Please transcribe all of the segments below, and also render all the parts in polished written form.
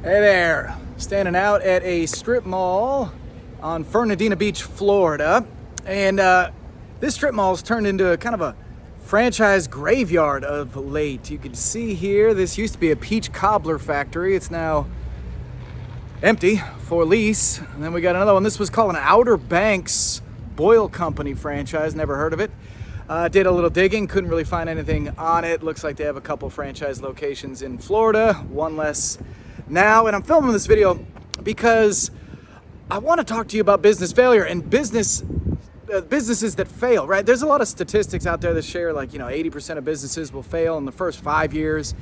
Hey there, standing out at a strip mall on Fernandina Beach, Florida. And this strip mall's turned into a kind of a franchise graveyard of late. You can see here, this used to be a Peach Cobbler Factory. It's now empty for lease. And then we got another one. This was called an Outer Banks Boil Company franchise. Never heard of it. Did a little digging, couldn't really find anything on it. Looks like they have a couple franchise locations in Florida, one less now. And I'm filming this video because I want to talk to you about business failure and businesses that fail, right? There's a lot of statistics out there that share 80% of businesses will fail in the first 5 years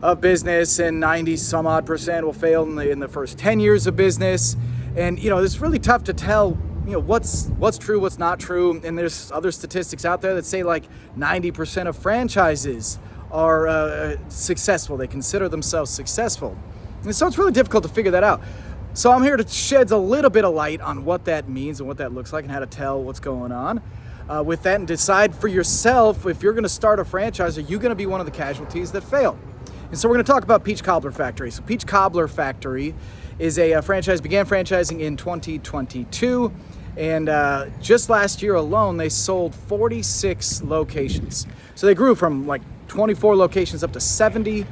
of business, and 90 some odd percent will fail in the first 10 years of business. And it's really tough to tell what's true, what's not true. And there's other statistics out there that say 90% of franchises are successful. They consider themselves successful. And so it's really difficult to figure that out. So I'm here to shed a little bit of light on what that means and what that looks like and how to tell what's going on with that, and decide for yourself, if you're going to start a franchise, are you going to be one of the casualties that fail? And so we're going to talk about Peach Cobbler Factory. So Peach Cobbler Factory is a franchise, began franchising in 2022. And just last year alone, they sold 46 locations. So they grew from 24 locations up to 70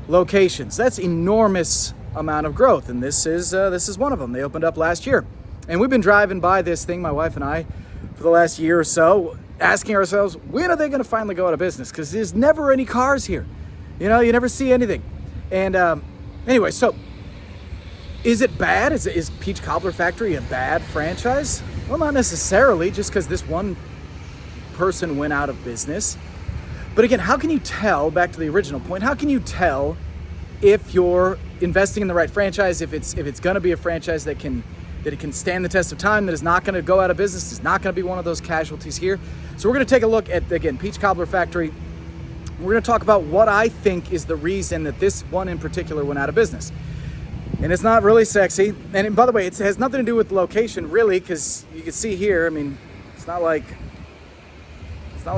locations. That's enormous amount of growth, and this is one of them. They opened up last year, and we've been driving by this thing, my wife and I, for the last year or so, asking ourselves, when are they going to finally go out of business? Because there's never any cars here. You never see anything. And anyway, so is it bad? Is Peach Cobbler Factory a bad franchise? Well, not necessarily, just because this one person went out of business. But again, how can you tell, back to the original point, how can you tell if you're investing in the right franchise, if it's going to be a franchise that it can stand the test of time, that is not going to go out of business, is not going to be one of those casualties here? So we're going to take a look at, again, Peach Cobbler Factory. We're going to talk about what I think is the reason that this one in particular went out of business. And it's not really sexy. And by the way, it has nothing to do with location, really, because you can see here, it's not like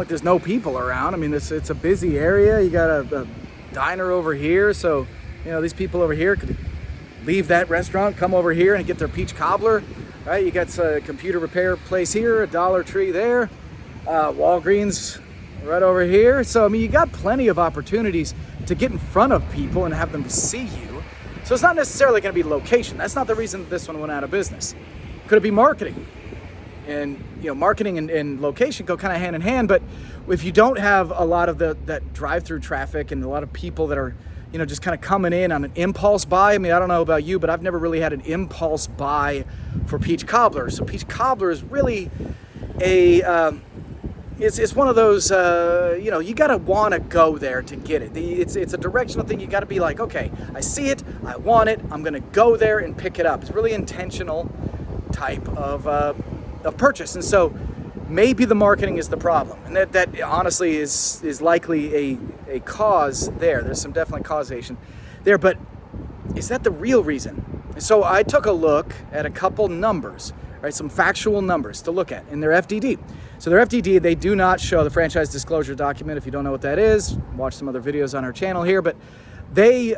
there's no people around. It's a busy area. You got a diner over here, so these people over here could leave that restaurant, come over here and get their peach cobbler, right? You got a computer repair place here, a Dollar Tree there, Walgreens right over here. So you got plenty of opportunities to get in front of people and have them see you. So it's not necessarily going to be location. That's not the reason that this one went out of business. Could it be marketing? And marketing and location go kind of hand in hand, but if you don't have a lot of that drive-through traffic and a lot of people that are just kind of coming in on an impulse buy. I don't know about you, but I've never really had an impulse buy for Peach Cobbler. So Peach Cobbler is really it's one of those you gotta want to go there to get it. It's a directional thing. You got to be like, okay, I see it, I want it, I'm gonna go there and pick it up. It's really intentional type of purchase. And so maybe the marketing is the problem, and that honestly is likely a cause there. There's some definitely causation there, but is that the real reason? And so I took a look at a couple numbers, right? Some factual numbers to look at in their FDD. So their FDD, they do not show the franchise disclosure document. If you don't know what that is, watch some other videos on our channel here, but they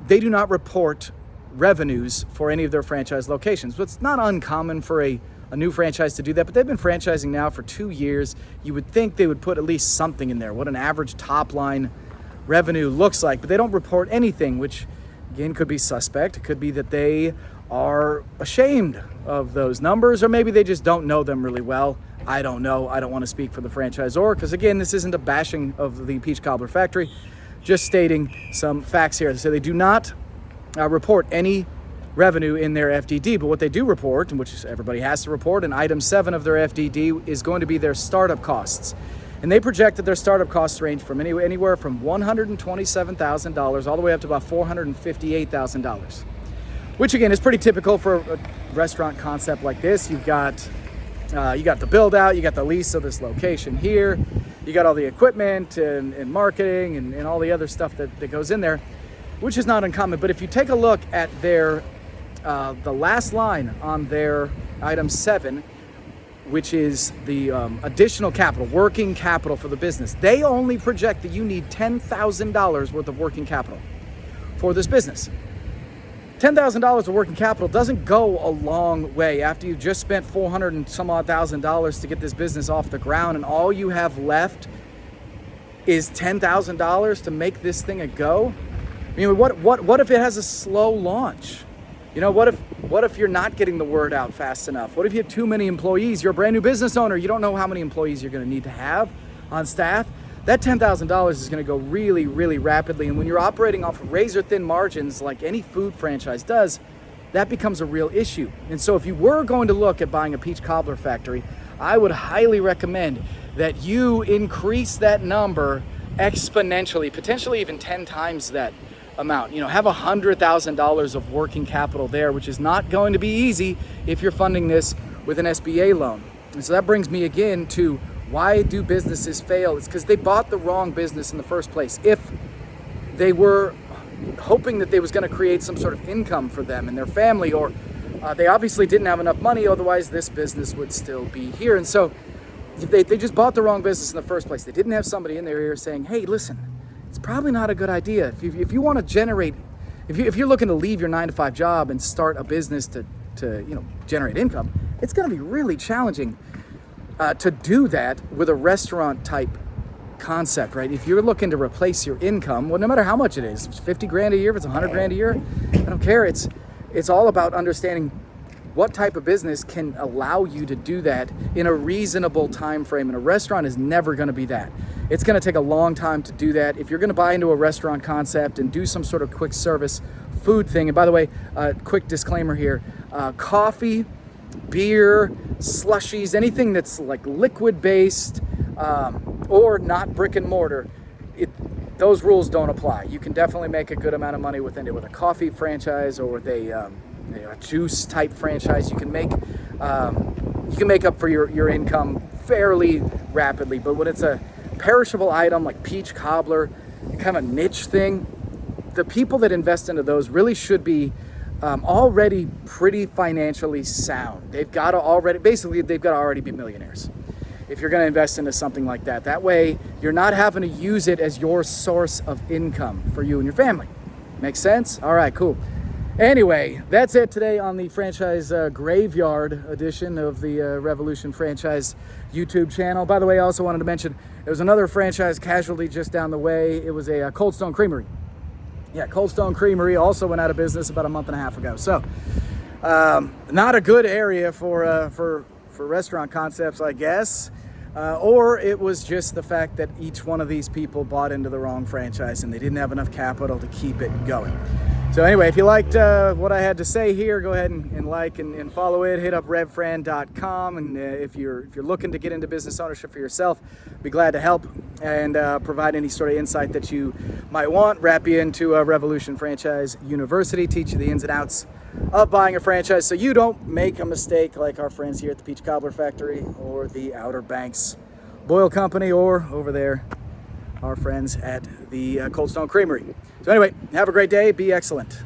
do not report revenues for any of their franchise locations. So it's not uncommon for a new franchise to do that, but they've been franchising now for 2 years. You would think they would put at least something in there, what an average top line revenue looks like, but they don't report anything, which again could be suspect. It could be that they are ashamed of those numbers, or maybe they just don't know them really well. I don't know. I don't want to speak for the franchisor, because again, this isn't a bashing of the Peach Cobbler Factory, just stating some facts here. So they do not report any revenue in their FDD, but what they do report, and which everybody has to report, and item 7 of their FDD is going to be their startup costs. And they project that their startup costs range from anywhere from $127,000 all the way up to about $458,000, which again is pretty typical for a restaurant concept like this. You got the build out, you got the lease of this location here, you got all the equipment and marketing and all the other stuff that goes in there, which is not uncommon. But if you take a look at their the last line on their item 7, which is the additional capital, working capital for the business, they only project that you need $10,000 worth of working capital for this business. $10,000 of working capital doesn't go a long way after you've just spent $400 and some odd thousand to get this business off the ground, and all you have left is $10,000 to make this thing a go. I mean, what if it has a slow launch? You know, what if you're not getting the word out fast enough? What if you have too many employees? You're a brand new business owner. You don't know how many employees you're going to need to have on staff. That $10,000 is going to go really, really rapidly. And when you're operating off of razor thin margins like any food franchise does, that becomes a real issue. And so if you were going to look at buying a Peach Cobbler Factory, I would highly recommend that you increase that number exponentially, potentially even 10 times that amount. You know, have $100,000 of working capital there, which is not going to be easy if you're funding this with an SBA loan. And so that brings me again to, why do businesses fail? It's because they bought the wrong business in the first place. If they were hoping that they was going to create some sort of income for them and their family, or they obviously didn't have enough money, otherwise this business would still be here. And so they just bought the wrong business in the first place. They didn't have somebody in their ear saying, hey, listen, it's probably not a good idea. If you want to generate, if you're looking to leave your 9-to-5 job and start a business to generate income, it's going to be really challenging to do that with a restaurant type concept, right? If you're looking to replace your income, well, no matter how much it is, if it's 50 grand a year, if it's 100 grand a year, I don't care. It's all about understanding what type of business can allow you to do that in a reasonable time frame. And a restaurant is never going to be that. It's going to take a long time to do that. If you're going to buy into a restaurant concept and do some sort of quick service food thing, and by the way, quick disclaimer here, coffee, beer, slushies, anything that's like liquid based or not brick and mortar, those rules don't apply. You can definitely make a good amount of money with a coffee franchise or with a juice type franchise. You can make up for your income fairly rapidly. But when it's a perishable item like Peach Cobbler, kind of a niche thing, the people that invest into those really should be already pretty financially sound. They've got to already be millionaires if you're going to invest into something like that. That way, you're not having to use it as your source of income for you and your family. Make sense? All right, cool. Anyway, that's it today on the franchise graveyard edition of the Revolution Franchise YouTube channel. By the way, I also wanted to mention there was another franchise casualty just down the way. It was a Cold Stone Creamery. Yeah, Cold Stone Creamery also went out of business about a month and a half ago. So, not a good area for restaurant concepts, I guess. Or it was just the fact that each one of these people bought into the wrong franchise and they didn't have enough capital to keep it going. So anyway, if you liked what I had to say here, go ahead and like and follow it. Hit up revfran.com, and if you're looking to get into business ownership for yourself, be glad to help and provide any sort of insight that you might want. Wrap you into Revolution Franchise University, teach you the ins and outs of buying a franchise so you don't make a mistake like our friends here at the Peach Cobbler Factory or the Outer Banks Boil Company, or over there, our friends at the Cold Stone Creamery. So anyway, have a great day. Be excellent.